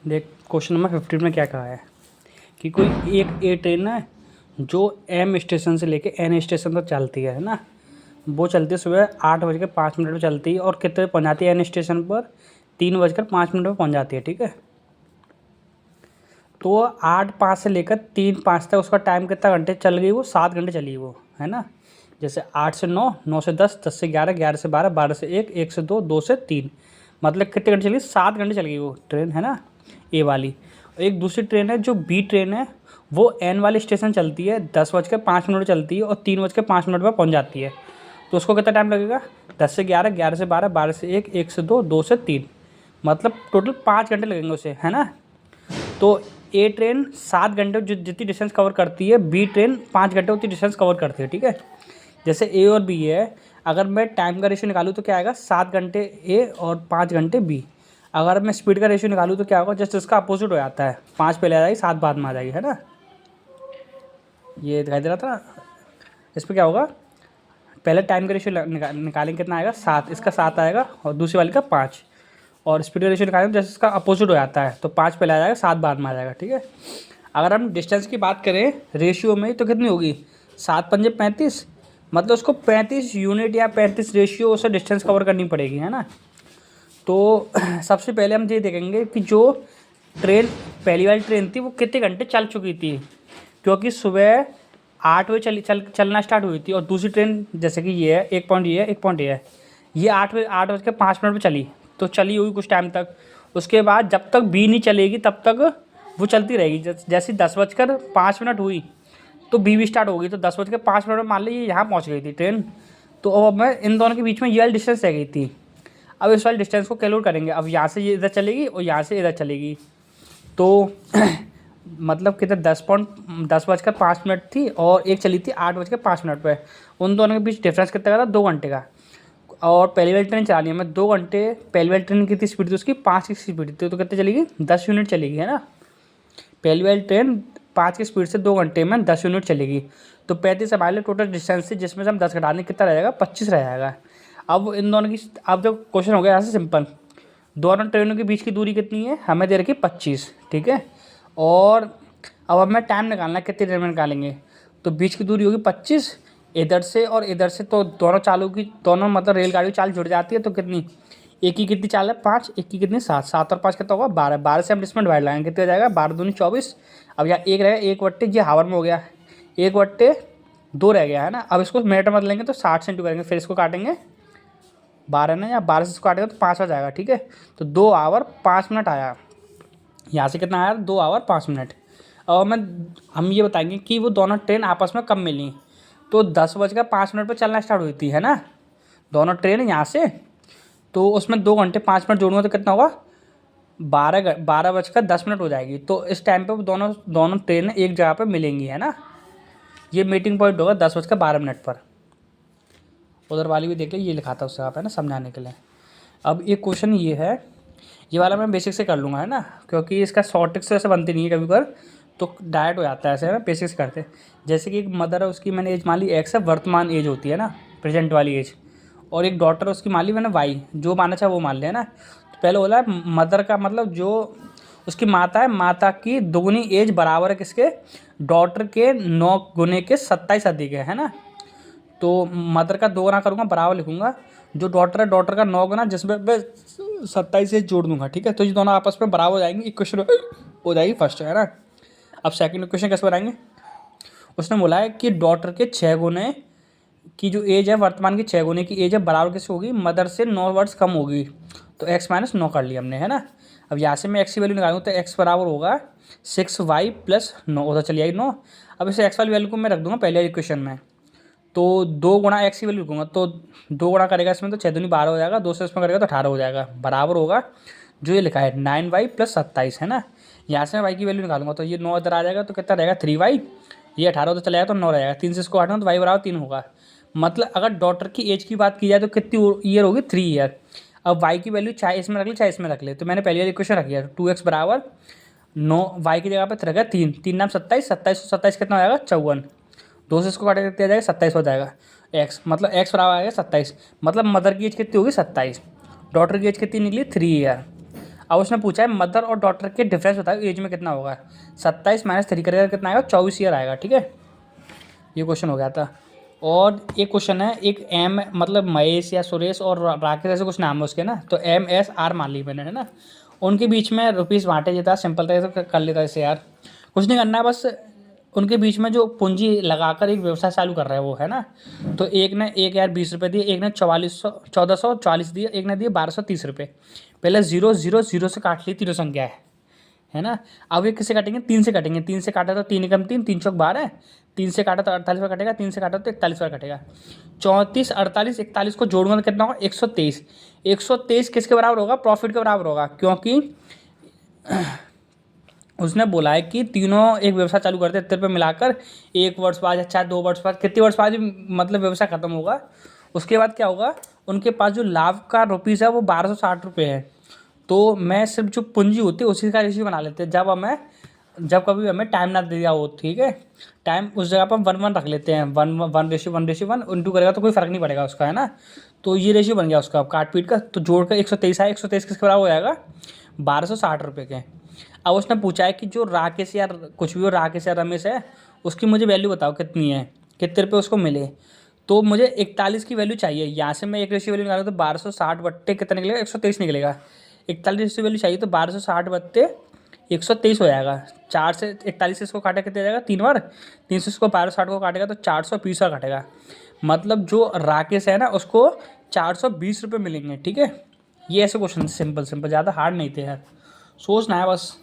देख question number 15 में क्या कहा है कि कोई एक ए ट्रेन है जो एम स्टेशन से लेके एन स्टेशन तक चलती है ना। वो चलती है सुबह 8:05 पर चलती है और कितने पहुँच जाती है एन स्टेशन पर 3:05 पर पहुँच जाती है। ठीक है, तो 8:05 से लेकर 3:05 तक उसका टाइम कितना घंटे चल गई, वो 7 घंटे चली वो, है ना। जैसे 8 से 9, 9 से 10, 10 से 11, 11 से 12, 12 से 1, 1 से 2, 2 से 3, मतलब कितने घंटे चली, 7 घंटे चल गई वो ट्रेन, है ना, ए वाली। और एक दूसरी ट्रेन है जो बी ट्रेन है, वो एन वाले स्टेशन चलती है, 10:05 चलती है और 3:05 पर पहुंच जाती है। तो उसको कितना टाइम लगेगा, 10 से 11, 11 से 12, 12 से 1, 1 से 2, 2 से 3, मतलब टोटल 5 घंटे लगेंगे उसे, है ना। तो ए ट्रेन 7 घंटे जितनी डिस्टेंस कवर करती है, बी ट्रेन 5 घंटे उतनी डिस्टेंस कवर करती है। ठीक है, जैसे ए और बी है, अगर मैं टाइम का रेशियो निकालूँ तो क्या आएगा, 7 घंटे ए और 5 घंटे बी। अगर मैं स्पीड का रेशियो निकालूँ तो क्या होगा, जस्ट इसका अपोजिट हो जाता है, 5 पहले आ जाएगी, 7 बाद में आ जाएगी, है ना। ये दिखाई दे रहा था। इस पर क्या होगा, पहले टाइम का रेशियो निकालेंगे, कितना आएगा 7, इसका 7 आएगा और दूसरी वाली का 5। और स्पीड का रेशियो निकालेंगे जैसे इसका अपोजिट हो जाता है, तो 5 पहले आ जाएगा, 7 बाद में आ जाएगा। ठीक है, अगर हम डिस्टेंस की बात करें रेशियो में तो कितनी होगी, 7 पंजे 35, मतलब उसको 35 यूनिट या 35 रेशियो से डिस्टेंस कवर करनी पड़ेगी, है ना। तो सबसे पहले हम ये देखेंगे कि जो ट्रेन पहली वाली ट्रेन थी वो कितने घंटे चल चुकी थी, क्योंकि सुबह 8 बजे चलना स्टार्ट हुई थी। और दूसरी ट्रेन जैसे कि ये है, एक पॉइंट ये है, एक पॉइंट ये है, ये 8:05 पर चली, तो चली हुई कुछ टाइम तक। उसके बाद जब तक बी नहीं चलेगी तब तक वो चलती रहेगी। जैसे 10:05 हुई तो बी भी स्टार्ट होगी, तो 10:05 में मान ली ये यहाँ पहुँच गई थी ट्रेन। तो अब मैं इन दोनों के बीच में ये वाली डिस्टेंस रह गई थी। अब इस वाले डिस्टेंस को कैलकुलेट करेंगे। अब यहाँ से ये इधर चलेगी और यहाँ से इधर चलेगी, तो मतलब कितने 10:05 थी और एक चली थी 8:05 पे। उन दोनों के बीच डिफरेंस कितना का था, 2 घंटे का। और पहली वाली ट्रेन चलानी है हमें 2 घंटे, पहली वाली ट्रेन की कितनी स्पीड थी, उसकी 5 की स्पीड थी, तो कितने चलेगी, 10 यूनिट चलेगी, है ना। पहली वाली ट्रेन 5 की स्पीड से 2 घंटे में 10 यूनिट चलेगी, तो 35 हमारे लिए टोटल डिस्टेंस थी, जिसमें से हम 10 घटा दें कितना रहेगा, 25 रह जाएगा। अब इन दोनों की, अब जो क्वेश्चन हो गया यहाँ से सिंपल, दोनों ट्रेनों के बीच की दूरी कितनी है, हमें दे रखी 25। ठीक है, और अब हमें टाइम निकालना है, कितनी देर में निकालेंगे, तो बीच की दूरी होगी 25, इधर से और इधर से, तो दोनों चालों की, दोनों मतलब रेलगाड़ी की चाल जुड़ जाती है, तो कितनी, एक की कितनी चाल है 5, एक की कितनी 7, 7 और 5 कितना होगा 12, 12 से हम इसमें डिवाइड लगाएंगे, कितने हो जाएगा, 12 दूनी 24। अब यहाँ एक रहेगा, 1/2 ये हावर में हो गया, 1/2 रह गया, है ना। अब इसको मिनट में लेंगे तो 60 से इंटू करेंगे, फिर इसको काटेंगे 12 ना, या 12 से इसको काटेंगे तो 5 आ जाएगा। ठीक है, तो 2 आवर 5 मिनट आया, यहाँ से कितना आया, 2 आवर 5 मिनट। और हम ये बताएंगे कि वो दोनों ट्रेन आपस में कब मिली, तो 10:05 पर चलना स्टार्ट हुई थी, है ना, दोनों ट्रेन यहाँ से। तो उसमें 2 घंटे 5 मिनट जोड़ूंगा तो कितना होगा, 12:10 हो जाएगी। तो इस टाइम पे वो दोनों दोनों ट्रेन एक जगह पे मिलेंगी, है ना। ये मीटिंग पॉइंट होगा 10:12 पर। उधर वाली भी देख ली, ये लिखा था उस जगह पे ना, समझाने के लिए। अब एक क्वेश्चन ये है, ये वाला मैं बेसिक से कर लूँगा, है ना, क्योंकि इसका शॉर्ट ट्रिक से ऐसे बनती नहीं है, कभी कभार तो डायरेक्ट हो जाता है ऐसे, है ना, बेसिक से करते। जैसे कि एक मदर है, उसकी मैंने एज मान ली एक्स है, वर्तमान एज होती है ना, प्रेजेंट वाली एज। और एक डॉटर उसकी मान ली मैंने वाई, जो माना चाहे वो मान लिया ना। तो पहले बोला है मदर का मतलब जो उसकी माता है, माता की दोगुनी एज बराबर है किसके, डॉटर के 9 गुने के 27 अधिक है ना। तो मदर का 2 गुना करूँगा, बराबर लिखूंगा, जो डॉटर है डॉटर का 9 गुना, जिसमें मैं 27 से जोड़ दूंगा। ठीक है, तो ये दोनों आपस में बराबर हो जाएंगे, इक्वेशन हो जाएगी फर्स्ट, है ना। अब सेकंड इक्वेशन कैसे बनाएंगे, उसने बोला है कि डॉटर के 6 गुने की जो एज है, वर्तमान की 6 गुने की एज है, बराबर किससे होगी, मदर से 9 वर्ष कम होगी, तो x - 9 कर लिया हमने, है ना। अब यहाँ से मैं x की वैल्यू निकालूंगा, तो x बराबर होगा 6y + 9, उधर चली आएगी 9। अब इसे x वाली वैल्यू को मैं रख दूंगा पहले इक्वेशन में, तो 2 गुणा x की वैल्यू लिखूंगा, तो 2 गुणा करेगा इसमें तो 6 दूनी 12 हो जाएगा, 2 से इसमें करेगा तो 18 हो जाएगा, बराबर होगा जो ये लिखा है 9y + 27, है ना। यहाँ से मैं y की वैल्यू निकालूंगा, तो ये 9 इधर आ जाएगा, तो कितना रहेगा 3y, ये 18 उधर चला जाएगा तो 9 रहेगा, 3 से इसको काटूंगा तो y बराबर 3 होगा। मतलब अगर डॉटर की एज की बात की जाए तो कितनी ईयर होगी, 3 ईयर। अब वाई की वैल्यू चाहे इसमें रख ले चाहे इसमें रख ले, तो मैंने पहले वाली इक्वेशन रखी है, 2x बराबर 9, वाई की जगह पर रखा 3, 3 नाम 27, 27 27 कितना हो जाएगा 54, 2 से इसको काट दिया जाएगा 27 हो जाएगा। एक्स मतलब एक्स बराबर आएगा 27, मतलब मदर की एज कितनी होगी 27, डॉटर की एज कितनी निकली 3 ईयर। अब उसने पूछा है मदर और डॉटर के डिफरेंस बताओ एज में कितना होगा। 27 माइनस 3 करेगा कितना आएगा, 24 ईयर आएगा। ठीक है, ये क्वेश्चन हो गया था। और एक क्वेश्चन है, एक एम मतलब महेश या सुरेश और राकेश ऐसे कुछ नाम है उसके ना, तो MSR मान ली मैंने, है ना। उनके बीच में रुपीज़ बांटे देता, सिंपल तरीके से कर लेता इसे यार, कुछ नहीं करना है बस। उनके बीच में जो पूंजी लगाकर एक व्यवसाय चालू कर रहा है वो, है ना। तो एक ने, एक यार 20 रुपये दिए, एक ने 1440 दिए, एक ने दिए 1230 रुपये। पहले 0 0 0 से काट ली तीनों संख्या है ना। अब ये किससे काटेंगे, 3 से काटेंगे। 3 से काटा तो 3 एकम 3, 3 चौक 12, 3 से काटा तो 48 बार कटेगा, 3 से काटा तो 41 बार कटेगा। 34, 48, 41 को जोड़ूंगा तो कितना होगा, 123। 123 किसके बराबर होगा, प्रॉफिट के बराबर होगा, क्योंकि उसने बोला है कि तीनों एक व्यवसाय चालू करते हैं, इतने रुपये मिलाकर 1 वर्ष बाद या चाहे 2 वर्ष बाद, कितने वर्ष बाद मतलब व्यवसाय खत्म होगा। उसके बाद क्या होगा, उनके पास जो लाभ का रुपीज़ है वो 1260 रुपये है। तो मैं सिर्फ जो पूंजी होती है उसी का रेशियो बना लेते हैं, जब कभी हमें टाइम ना दिया हो। ठीक है, टाइम उस जगह पर 1:1 रख लेते हैं, 1:1 इंटू करेगा तो कोई फ़र्क नहीं पड़ेगा उसका, है ना। तो ये रेशियो बन गया उसका, अब काट पीट का तो जोड़कर 123 आया। 123 किसके बराबर हो जाएगा, 1260 रुपये के। अब उसने पूछा है कि जो राकेश या कुछ भी हो, राकेश या रमेश है, उसकी मुझे वैल्यू बताओ कितनी है, कितने रुपये उसको मिले। तो मुझे 41 की वैल्यू चाहिए। यहाँ से मैं एक रेशियो वैल्यू निकालूँ तो 1260 बट्टे कितना निकलेगा, 123 निकलेगा। 41 रेशियो वैल्यू चाहिए तो 1260 बट्टे 123 हो जाएगा। 4 से 41 से इसको काटा कितने जाएगा, 3 बार। 3 से इसको 1260 को काटेगा तो 420 का काटेगा। मतलब जो राकेश है ना उसको 420 रुपये मिलेंगे। ठीक है, ये ऐसे क्वेश्चन सिंपल सिंपल, ज़्यादा हार्ड नहीं थे यार, सोचना है बस।